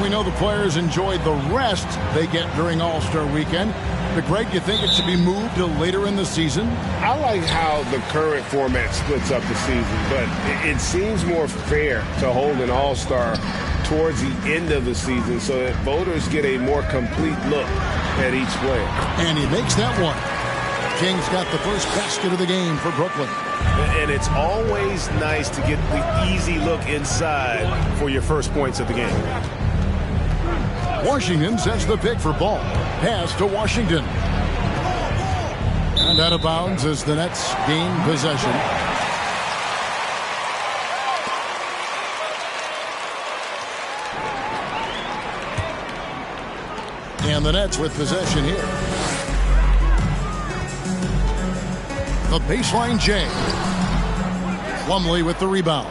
we know the players enjoyed the rest they get during All-Star Weekend. But Greg, you think it should be moved to later in the season? I like how the current format splits up the season, but it seems more fair to hold an All-Star towards the end of the season so that voters get a more complete look at each player. And he makes that one. King's got the first basket of the game for Brooklyn. And it's always nice to get the easy look inside for your first points of the game. Washington sets the pick for Ball. Pass to Washington. And out of bounds as the Nets gain possession. And the Nets with possession here. The baseline J. Plumlee with the rebound.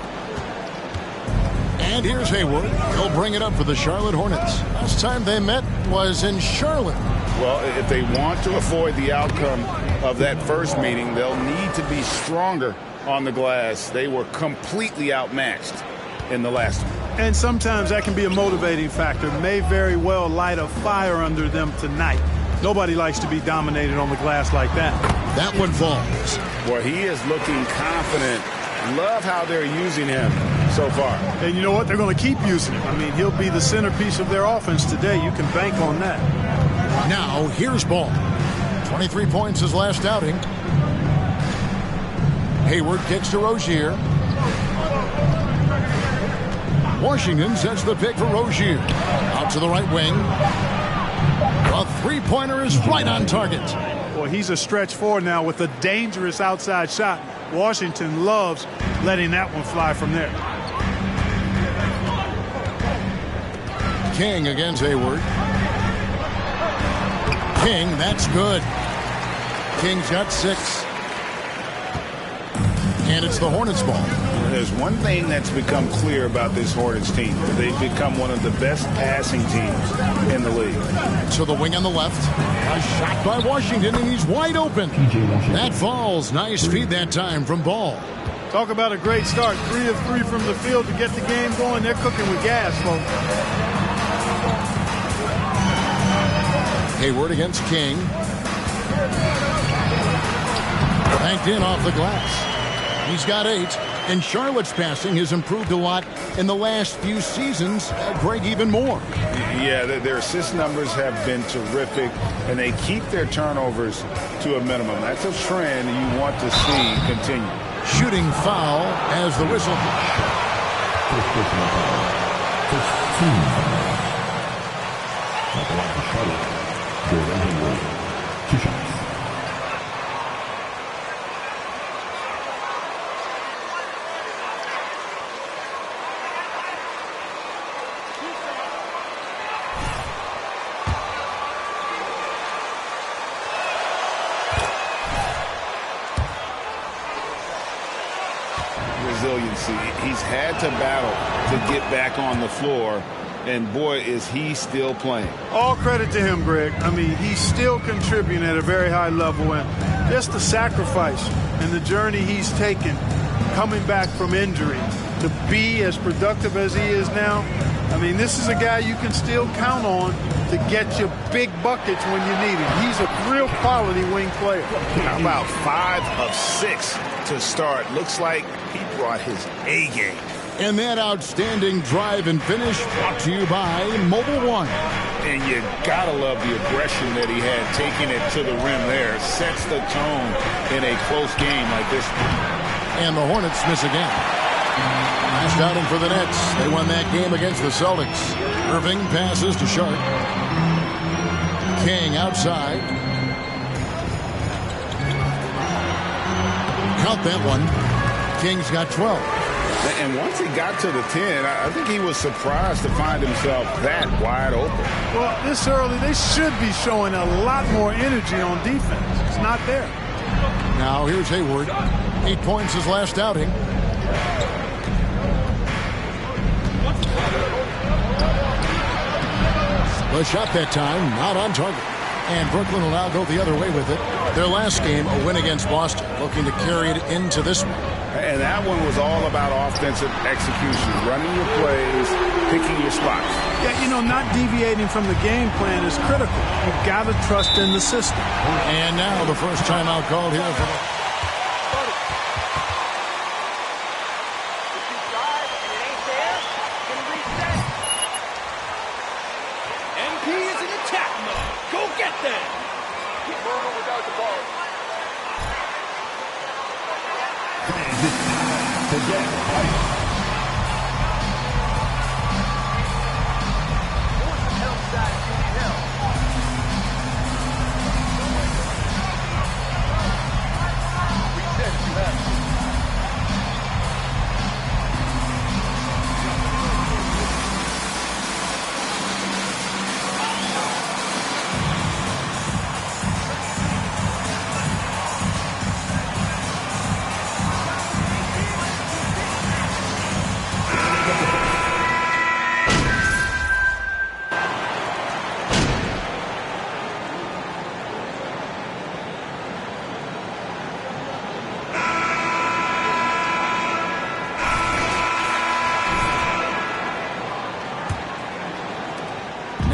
And here's Hayward. He'll bring it up for the Charlotte Hornets. Last time they met was in Charlotte. Well, if they want to avoid the outcome of that first meeting, they'll need to be stronger on the glass. They were completely outmatched in the last one. And sometimes that can be a motivating factor. May very well light a fire under them tonight. Nobody likes to be dominated on the glass like that. That one falls. Well, he is looking confident. Love how they're using him so far. And you know what? They're going to keep using him. I mean, he'll be the centerpiece of their offense today. You can bank on that. Now, here's Ball. 23 points his last outing. Hayward kicks to Rozier. Washington sets the pick for Rozier. Out to the right wing. A three-pointer is right on target. Boy, he's a stretch four now with a dangerous outside shot. Washington loves letting that one fly from there. King against Hayward. King, that's good. King's got 6. And it's the Hornets ball. There's one thing that's become clear about this Hornets team. They've become one of the best passing teams in the league. To the wing on the left. A shot by Washington, and he's wide open. That falls. Nice feed that time from Ball. Talk about a great start. 3 of 3 from the field to get the game going. They're cooking with gas, folks. Hayward against King. Banked in off the glass. He's got 8. And Charlotte's passing has improved a lot in the last few seasons. Greg, even more. Yeah, their assist numbers have been terrific, and they keep their turnovers to a minimum. That's a trend you want to see continue. Shooting foul as the whistle. First personal foul. First team foul. At the line for Charlotte, Gordon Hayward. 2 shots. Resiliency. He's had to battle to get back on the floor, and boy, is he still playing. All credit to him, Greg. I mean, he's still contributing at a very high level, and just the sacrifice and the journey he's taken coming back from injury to be as productive as he is now. I mean, this is a guy you can still count on to get you big buckets when you need it. He's a real quality wing player. How about 5 of 6 to start? Looks like he brought his A game. And that outstanding drive and finish brought to you by Mobile One. And you gotta love the aggression that he had taking it to the rim there. Sets the tone in a close game like this. And the Hornets miss again. Last outing for the Nets. They won that game against the Celtics. Irving passes to Sharp. King outside. Count that one. King's got 12. And once he got to the 10, I think he was surprised to find himself that wide open. Well, this early, they should be showing a lot more energy on defense. It's not there. Now here's Hayward. 8 points his last outing. The shot that time, not on target. And Brooklyn will now go the other way with it. Their last game, a win against Boston, looking to carry it into this one. And that one was all about offensive execution, running your plays, picking your spots. Yeah, you know, not deviating from the game plan is critical. You've got to trust in the system. And now the first timeout called here for the...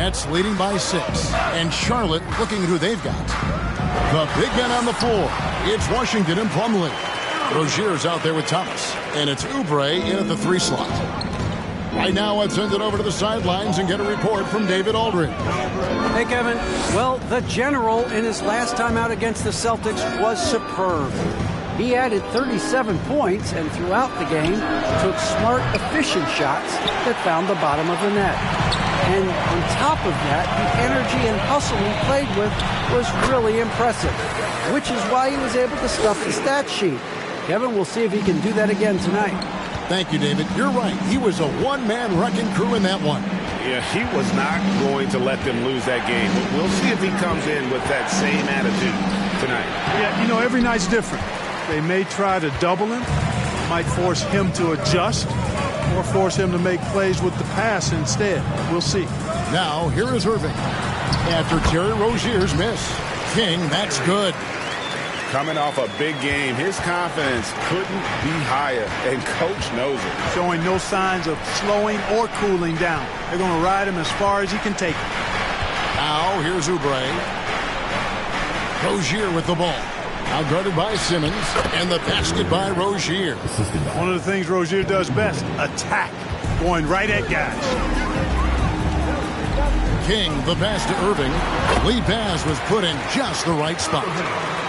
Nets leading by 6. And Charlotte looking at who they've got. The big men on the floor. It's Washington and Plumlee. Rozier's out there with Thomas. And it's Oubre in at the 3 slot. Right now, I'd send it over to the sidelines and get a report from David Aldridge. Hey, Kevin. Well, the General in his last time out against the Celtics was superb. He added 37 points and throughout the game took smart, efficient shots that found the bottom of the net. And on top of that, the energy and hustle he played with was really impressive, which is why he was able to stuff the stat sheet. Kevin, we'll see if he can do that again tonight. Thank you, David. You're right. He was a one-man wrecking crew in that one. Yeah, he was not going to let them lose that game. We'll see if he comes in with that same attitude tonight. Yeah, you know, every night's different. They may try to double him, might force him to adjust, or force him to make plays with the pass instead. We'll see. Now, here is Irving. After Terry Rozier's miss. King, that's good. Coming off a big game, his confidence couldn't be higher, and Coach knows it. Showing no signs of slowing or cooling down. They're going to ride him as far as he can take it. Now, here's Oubre. Rozier with the ball. Now guarded by Simmons, and the basket by Rozier. One of the things Rozier does best, attack, going right at guys. King, the pass to Irving. Lee Baz was put in just the right spot.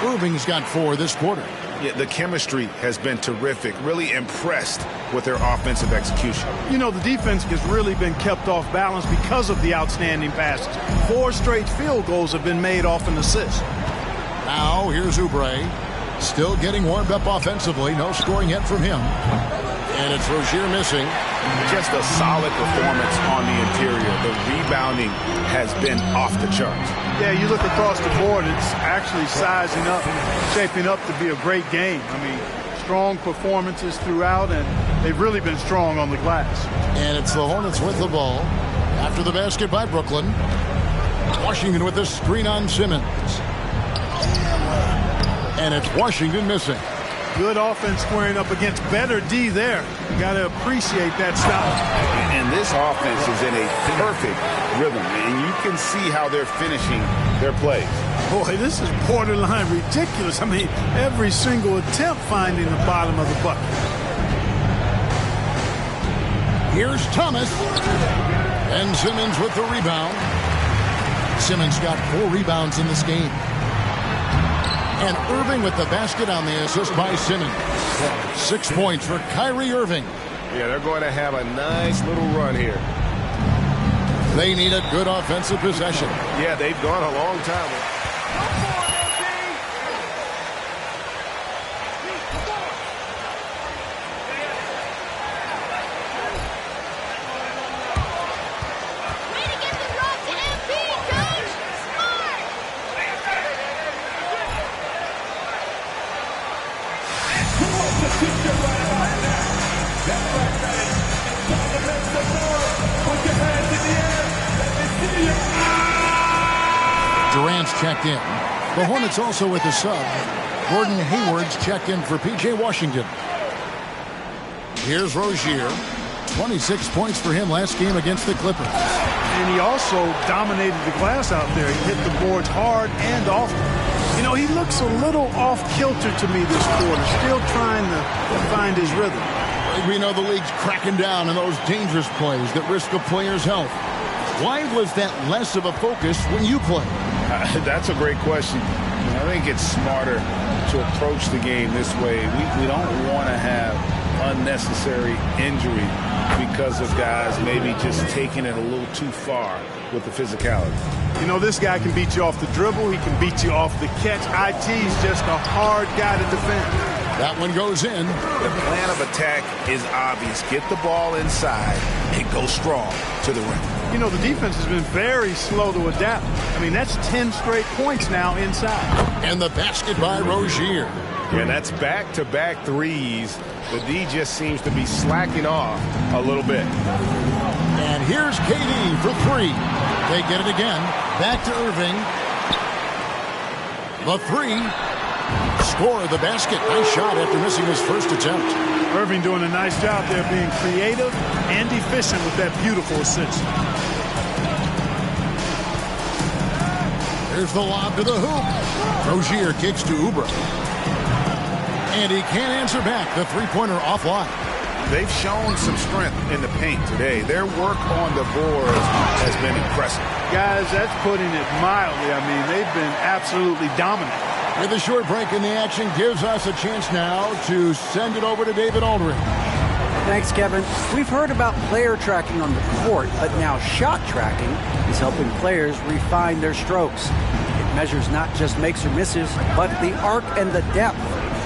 Irving's got 4 this quarter. Yeah, the chemistry has been terrific. Really impressed with their offensive execution. You know, the defense has really been kept off balance because of the outstanding passes. 4 straight field goals have been made off an assist. Now, here's Oubre. Still getting warmed up offensively. No scoring yet from him. And it's Rozier missing. Just a solid performance on the interior. The rebounding has been off the charts. Yeah, you look across the board, it's actually sizing up, shaping up to be a great game. I mean, strong performances throughout, and they've really been strong on the glass. And it's the Hornets with the ball. After the basket by Brooklyn. Washington with the screen on Simmons. And it's Washington missing. Good offense squaring up against better D there. You got to appreciate that style. And this offense is in a perfect rhythm, and you can see how they're finishing their plays. Boy, this is borderline ridiculous. I mean, every single attempt finding the bottom of the bucket. Here's Thomas. And Simmons with the rebound. Simmons got 4 rebounds in this game. And Irving with the basket on the assist by Simmons. 6 points for Kyrie Irving. Yeah, they're going to have a nice little run here. They need a good offensive possession. Yeah, they've gone a long time. Durant's checked in. The Hornets also with the sub. Gordon Hayward's checked in for P.J. Washington. Here's Rozier. 26 points for him last game against the Clippers. And he also dominated the glass out there. He hit the boards hard and often. You know, he looks a little off-kilter to me this quarter, still trying to find his rhythm. We know the league's cracking down on those dangerous plays that risk a player's health. Why was that less of a focus when you play? That's a great question. I think it's smarter to approach the game this way. We don't want to have unnecessary injury because of guys maybe just taking it a little too far with the physicality. You know, this guy can beat you off the dribble. He can beat you off the catch. IT's just a hard guy to defend. That one goes in. The plan of attack is obvious. Get the ball inside and go strong to the rim. You know, the defense has been very slow to adapt. I mean, that's 10 straight points now inside. And the basket by Rozier. And that's back-to-back threes. The D just seems to be slacking off a little bit. And here's KD for three. They get it again. Back to Irving. The three. Score of the basket. Nice shot after missing his first attempt. Irving doing a nice job there, being creative and efficient with that beautiful assist. There's the lob to the hoop. Rozier kicks to Oubre. And he can't answer back. The three-pointer offline. They've shown some strength in the paint today. Their work on the boards has been impressive. Guys, that's putting it mildly. I mean, they've been absolutely dominant. With a short break in the action gives us a chance now to send it over to David Aldridge. Thanks, Kevin. We've heard about player tracking on the court, but now shot tracking is helping players refine their strokes. It measures not just makes or misses, but the arc and the depth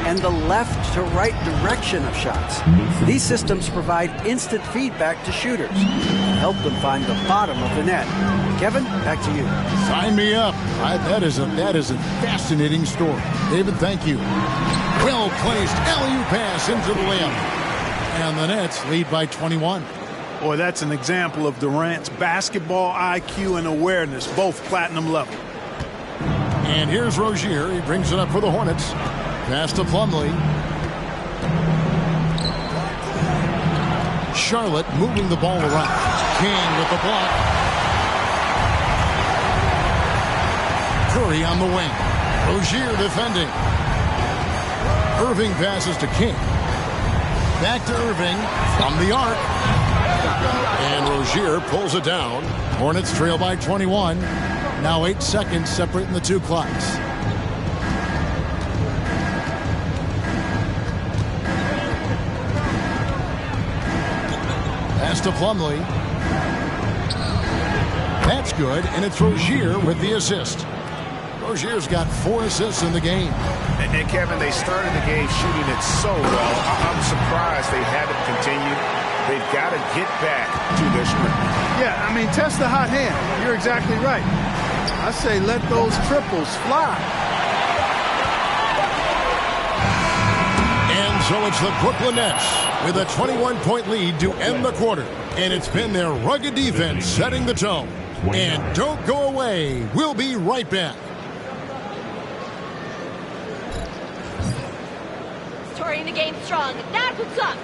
and the left to right direction of shots. These systems provide instant feedback to shooters and help them find the bottom of the net. Kevin, back to you. Sign me up. That is a fascinating story. David, thank you. Well-placed alley-oop pass into the layup. And the Nets lead by 21. Boy, that's an example of Durant's basketball IQ and awareness, both platinum level. And here's Rozier. He brings it up for the Hornets. Pass to Plumlee. Charlotte moving the ball around. King with the block. Curry on the wing. Rozier defending. Irving passes to King. Back to Irving from the arc. And Rozier pulls it down. Hornets trail by 21. Now 8 seconds separating the two clocks. Pass to Plumlee. That's good, and it's Rozier with the assist. Rozier's got 4 assists in the game. And Kevin, they started the game shooting it so well. I'm surprised they haven't continued. They've got to get back to their strength. Yeah, I mean, test the hot hand. You're exactly right. I say let those triples fly. And so it's the Brooklyn Nets with a 21-point lead to end the quarter. And it's been their rugged defense setting the tone. And don't go away. We'll be right back. Starting the game strong. That's what's up.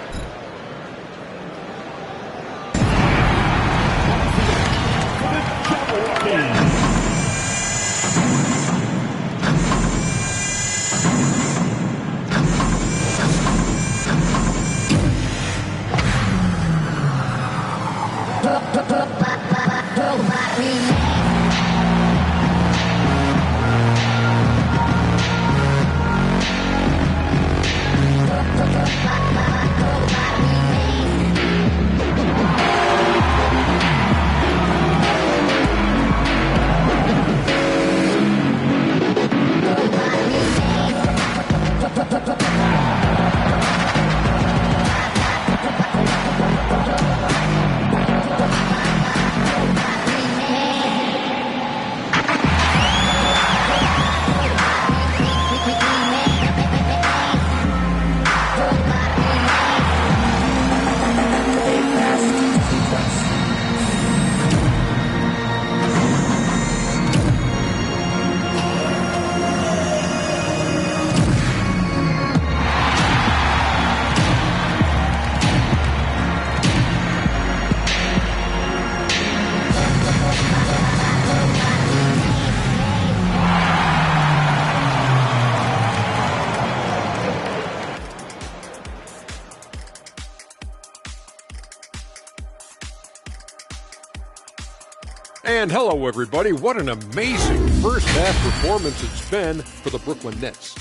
And hello, everybody. What an amazing first half performance it's been for the Brooklyn Nets.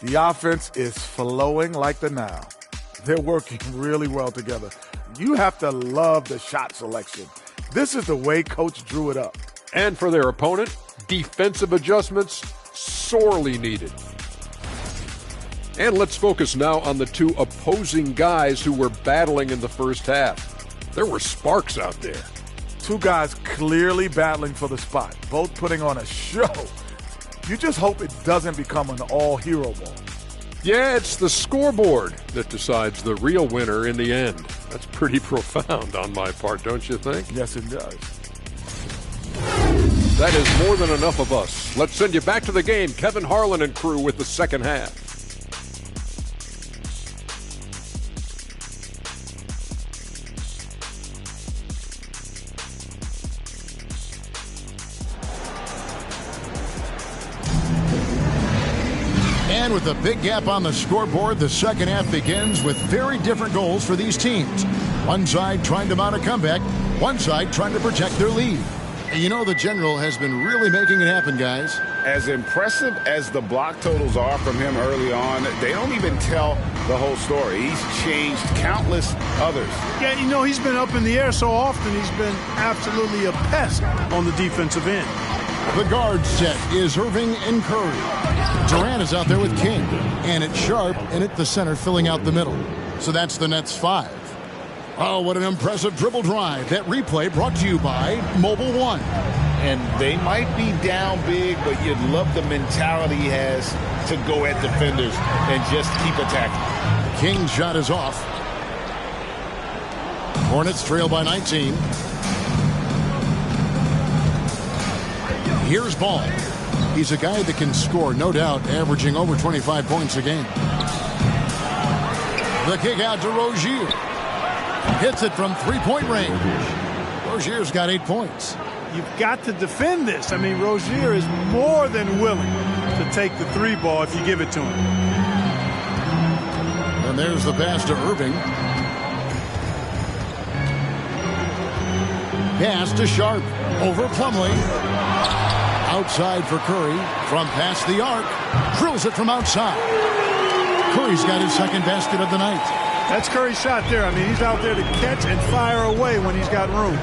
The offense is flowing like the Nile. They're working really well together. You have to love the shot selection. This is the way Coach drew it up. And for their opponent, defensive adjustments sorely needed. And let's focus now on the two opposing guys who were battling in the first half. There were sparks out there. Two guys clearly battling for the spot, both putting on a show. You just hope it doesn't become an all-hero ball. Yeah, it's the scoreboard that decides the real winner in the end. That's pretty profound on my part, don't you think? Yes, it does. That is more than enough of us. Let's send you back to the game. Kevin Harlan and crew with the second half. And with a big gap on the scoreboard, the second half begins with very different goals for these teams. One side trying to mount a comeback, one side trying to protect their lead. And you know the General has been really making it happen, guys. As impressive as the block totals are from him early on, they don't even tell the whole story. He's changed countless others. Yeah, you know, he's been up in the air so often, he's been absolutely a pest on the defensive end. The guard set is Irving and Curry. Durant is out there with King. And it's Sharp in at the center, filling out the middle. So that's the Nets 5. Oh, what an impressive dribble drive. That replay brought to you by Mobile One. And they might be down big, but you'd love the mentality he has to go at defenders and just keep attacking. King's shot is off. Hornets trail by 19. Here's Ball. He's a guy that can score, no doubt, averaging over 25 points a game. The kick out to Rozier. Hits it from three-point range. Rozier's got 8 points. You've got to defend this. I mean, Rozier is more than willing to take the three ball if you give it to him. And there's the pass to Irving. Pass to Sharp. Over Plumlee. Outside for Curry. From past the arc. Drills it from outside. Curry's got his second basket of the night. That's Curry's shot there. I mean, he's out there to catch and fire away when he's got room.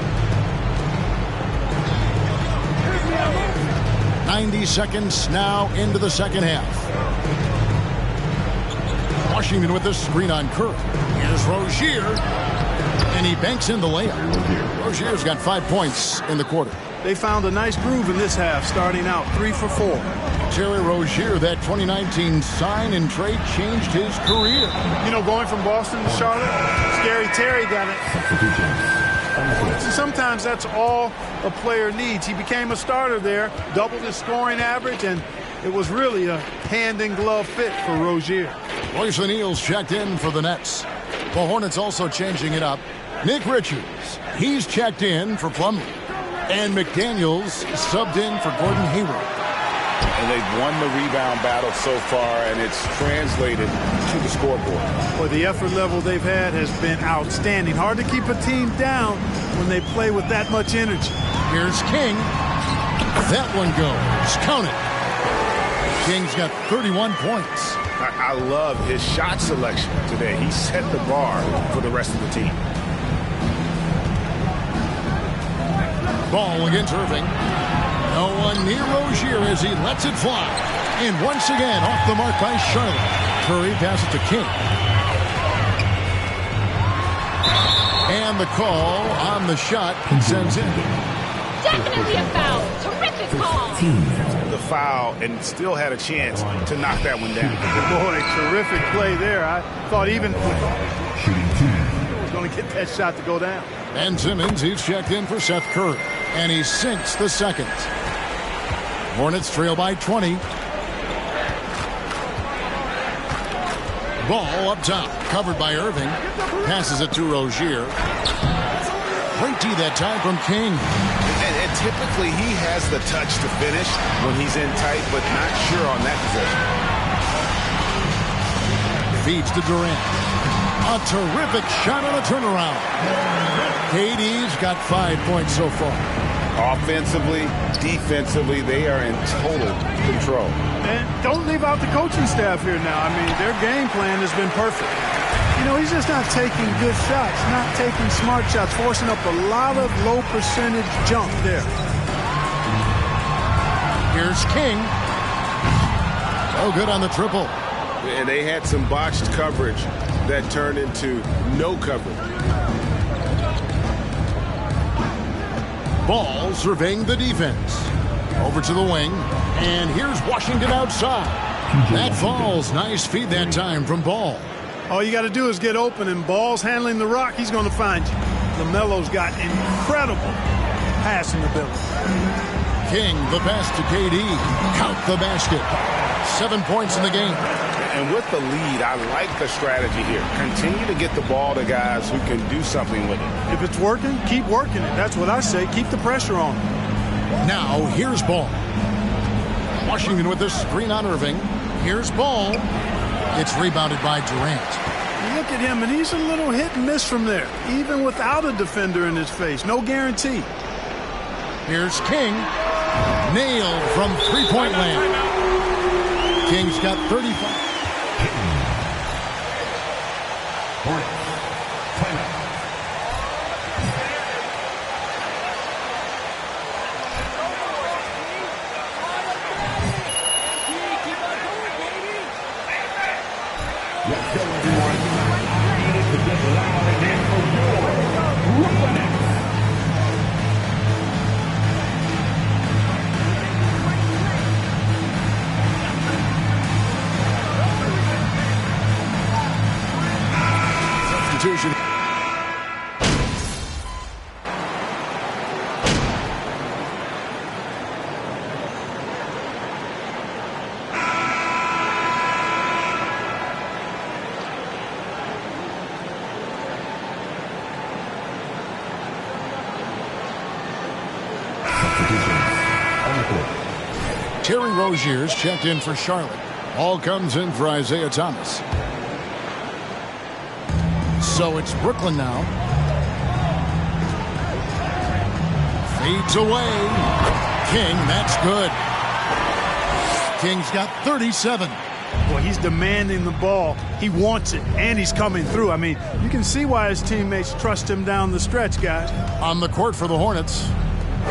90 seconds now into the second half. Washington with the screen on Curry. Here's Rozier. And he banks in the layup. Rozier's got 5 points in the quarter. They found a nice groove in this half, starting out 3 for 4. Terry Rozier, that 2019 sign and trade changed his career. You know, going from Boston to Charlotte, Scary Terry got it. Sometimes that's all a player needs. He became a starter there, doubled his scoring average, and it was really a hand-in-glove fit for Rozier. Royce O'Neal's checked in for the Nets. The Hornets also changing it up. Nick Richards, he's checked in for Plumlee. And McDaniels subbed in for Gordon Hayward. And they've won the rebound battle so far, and it's translated to the scoreboard. Well, the effort level they've had has been outstanding. Hard to keep a team down when they play with that much energy. Here's King. That one goes. Count it. King's got 31 points. I love his shot selection today. He set the bar for the rest of the team. Ball against Irving. No one near Rozier as he lets it fly. And once again, off the mark by Charlotte. Curry passes to King. And the call on the shot sends in. Definitely a foul. Terrific call. The foul and still had a chance to knock that one down. Boy, terrific play there. I thought even he was going to get that shot to go down. Ben Simmons, he's checked in for Seth Curry. And he sinks the second. Hornets trail by 20. Ball up top, covered by Irving. Passes it to Rozier. Great D that time from King. And typically he has the touch to finish when he's in tight, but not sure on that possession. Feeds to Durant. A terrific shot on a turnaround. KD's got 5 points so far. Offensively, defensively, they are in total control. And don't leave out the coaching staff here now. I mean, their game plan has been perfect. You know, he's just not taking good shots, not taking smart shots, forcing up a lot of low percentage jump there. Here's King. Oh, good on the triple. And they had some botched coverage that turned into no coverage. Ball surveying the defense. Over to the wing. And here's Washington outside. That falls. Nice feed that time from Ball. All you got to do is get open, and Ball's handling the rock. He's going to find you. LaMelo's got incredible passing ability. King, the pass to KD. Count the basket. 7 points in the game. And with the lead, I like the strategy here. Continue to get the ball to guys who can do something with it. If it's working, keep working it. That's what I say. Keep the pressure on. Now, here's Ball. Washington with this screen on Irving. Here's Ball. It's rebounded by Durant. You look at him, and he's a little hit and miss from there, even without a defender in his face. No guarantee. Here's King. Nailed from three-point land. King's got 35. Substitution. Terry Rozier's checked in for Charlotte. Ball comes in for Isaiah Thomas. So it's Brooklyn now. Fades away. King, that's good. King's got 37. Boy, he's demanding the ball. He wants it, and he's coming through. I mean, you can see why his teammates trust him down the stretch, guys. On the court for the Hornets,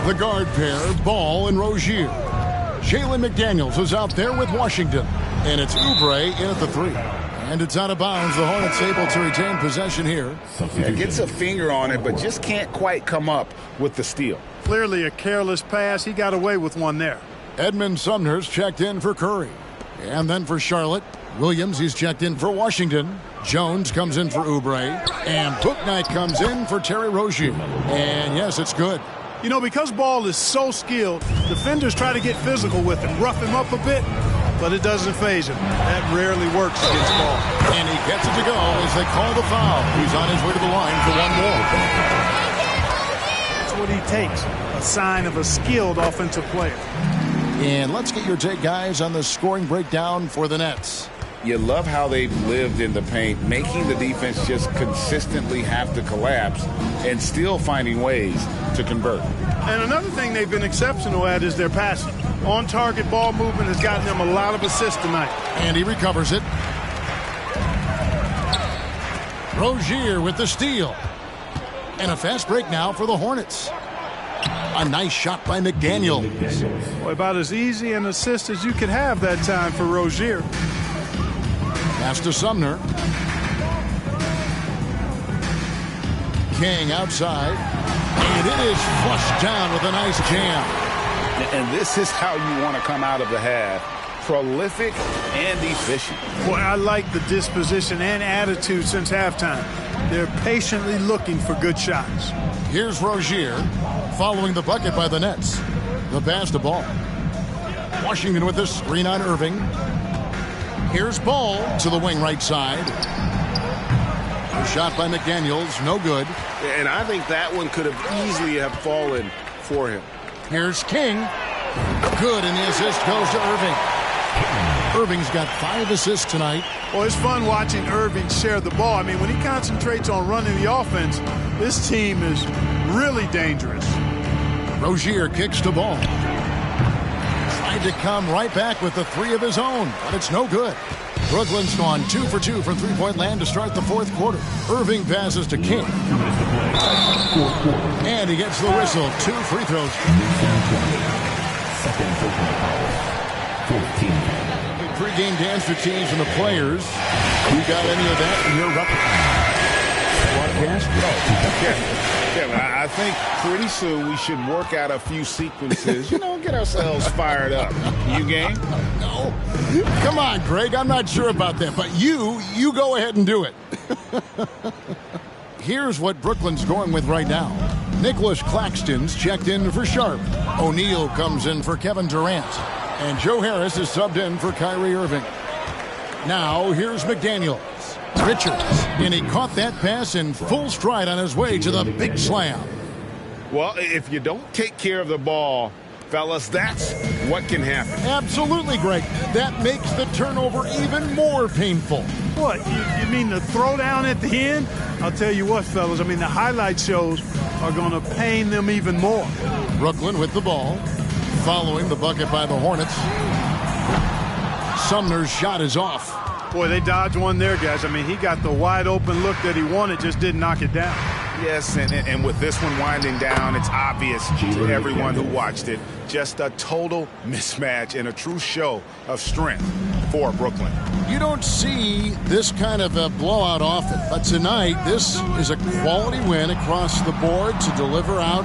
the guard pair, Ball and Rozier. Jalen McDaniels is out there with Washington. And it's Oubre in at the three. And it's out of bounds. The Hornets able to retain possession here. Yeah, gets a finger on it, but just can't quite come up with the steal. Clearly a careless pass. He got away with one there. Edmund Sumner's checked in for Curry. And then for Charlotte, Williams, he's checked in for Washington. Jones comes in for Oubre. And Bouknight comes in for Terry Rozier. And yes, it's good. You know, because Ball is so skilled, defenders try to get physical with him, rough him up a bit, but it doesn't faze him. That rarely works against Ball. And he gets it to go as they call the foul. He's on his way to the line for one more. That's what he takes, a sign of a skilled offensive player. And let's get your take, guys, on the scoring breakdown for the Nets. You love how they've lived in the paint, making the defense just consistently have to collapse and still finding ways to convert. And another thing they've been exceptional at is their passing. On-target ball movement has gotten them a lot of assists tonight. And he recovers it. Rozier with the steal. And a fast break now for the Hornets. A nice shot by McDaniels. Boy, about as easy an assist as you could have that time for Rozier. Pass to Sumner. King outside. And it is flushed down with a nice jam. And this is how you want to come out of the half. Prolific and efficient. Boy, I like the disposition and attitude since halftime. They're patiently looking for good shots. Here's Rozier following the bucket by the Nets. The pass to Ball. Washington with this screen on Irving. Here's Ball to the wing right side. A shot by McDaniels, no good. And I think that one could have easily have fallen for him. Here's King. Good, and the assist goes to Irving. Irving's got 5 assists tonight. Well, it's fun watching Irving share the ball. I mean, when he concentrates on running the offense, this team is really dangerous. Rozier kicks the ball. Tried to come right back with the 3 of his own, but it's no good. Brooklyn's gone 2 for 2 from three-point land to start the fourth quarter. Irving passes to King. And he gets the whistle. 2 free throws. Second personal foul. 14. Pre-game dance routines from the players. You got any of that in your broadcast? Yeah, I think pretty soon we should work out a few sequences, get ourselves fired up. You game? No. Come on, Greg. I'm not sure about that, but you go ahead and do it. Here's what Brooklyn's going with right now. Nicholas Claxton's checked in for Sharp. O'Neal comes in for Kevin Durant. And Joe Harris is subbed in for Kyrie Irving. Now, here's McDaniels. Richards, and he caught that pass in full stride on his way to the big slam. Well, if you don't take care of the ball, fellas, that's what can happen. Absolutely, Greg. That makes the turnover even more painful. What, you mean the throwdown at the end? I'll tell you what, fellas, I mean, the highlight shows are going to pain them even more. Brooklyn with the ball, following the bucket by the Hornets. Sumner's shot is off. Boy, they dodged one there, guys. I mean, he got the wide open look that he wanted, just didn't knock it down. Yes, and with this one winding down, it's obvious to everyone who watched it. Just a total mismatch and a true show of strength for Brooklyn. You don't see this kind of a blowout often, but tonight this is a quality win across the board to deliver out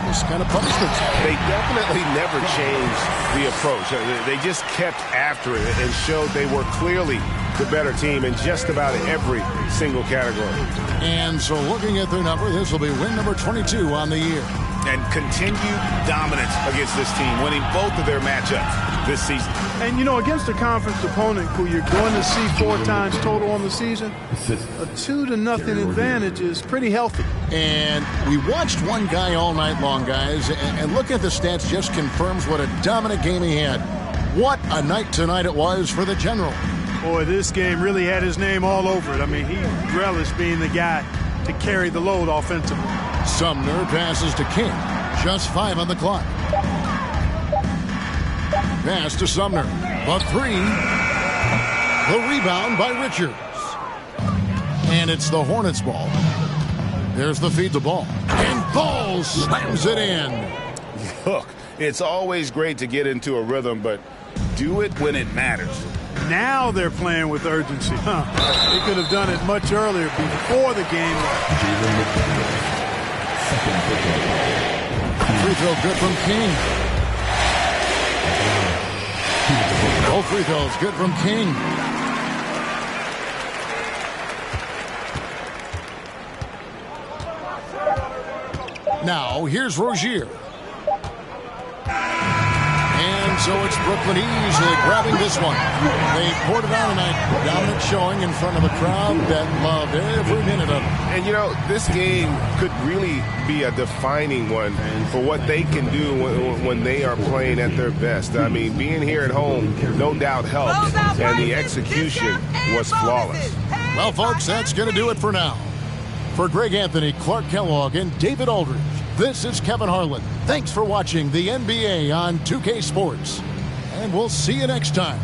this kind of punishment. They definitely never changed the approach. They just kept after it and showed they were clearly the better team in just about every single category. And so looking at their number, this will be win number 22 on the year. And continued dominance against this team, winning both of their matchups this season. And, against a conference opponent who you're going to see 4 times total on the season, a 2-0 advantage is pretty healthy. And we watched one guy all night long, guys, and look at the stats just confirms what a dominant game he had. What a night tonight it was for the General. Boy, this game really had his name all over it. I mean, he relished being the guy to carry the load offensively. Sumner passes to King. Just 5 on the clock. Pass to Sumner. The 3. The rebound by Richards. And it's the Hornets' ball. There's the feed the ball. And Ball slams it in. Look, it's always great to get into a rhythm, but do it when it matters. Now they're playing with urgency. They could have done it much earlier before the game. Free throw good from King. Both free throws good from King. Now here's Rozier. And so it's Brooklyn easily grabbing this one. They poured it on tonight. Dominant showing in front of a crowd that loved every minute of it. And, this game could really be a defining one for what they can do when they are playing at their best. I mean, being here at home no doubt helped, and the execution was flawless. Well, folks, that's going to do it for now. For Greg Anthony, Clark Kellogg, and David Aldridge, this is Kevin Harlan. Thanks for watching the NBA on 2K Sports. And we'll see you next time.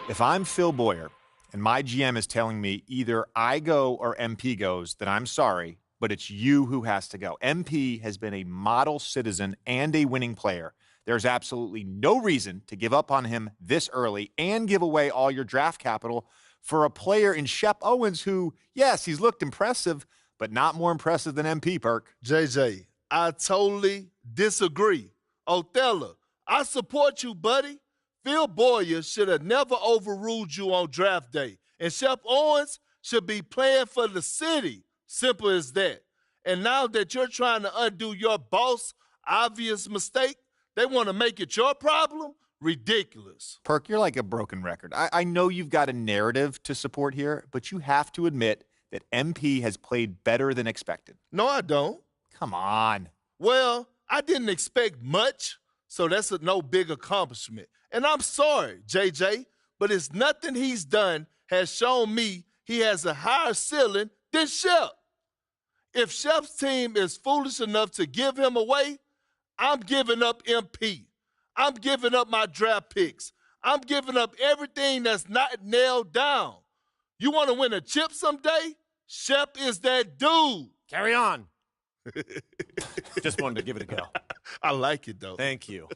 If I'm Phil Boyer and my GM is telling me either I go or MP goes, then I'm sorry, but it's you who has to go. MP has been a model citizen and a winning player. There's absolutely no reason to give up on him this early and give away all your draft capital for a player in Shep Owens who, yes, he's looked impressive, but not more impressive than MP, Perk. JJ, I totally disagree. Othello, I support you, buddy. Phil Boyer should have never overruled you on draft day. And Shep Owens should be playing for the city. Simple as that. And now that you're trying to undo your boss' obvious mistake, they want to make it your problem? Ridiculous. Perk, you're like a broken record. I know you've got a narrative to support here, but you have to admit that MP has played better than expected. No, I don't. Come on. Well, I didn't expect much, so that's a no big accomplishment. And I'm sorry, JJ, but it's nothing he's done has shown me he has a higher ceiling than Shep. If Shep's team is foolish enough to give him away, I'm giving up MP. I'm giving up my draft picks. I'm giving up everything that's not nailed down. You want to win a chip someday? Shep is that dude. Carry on. Just wanted to give it a go. I like it, though. Thank you.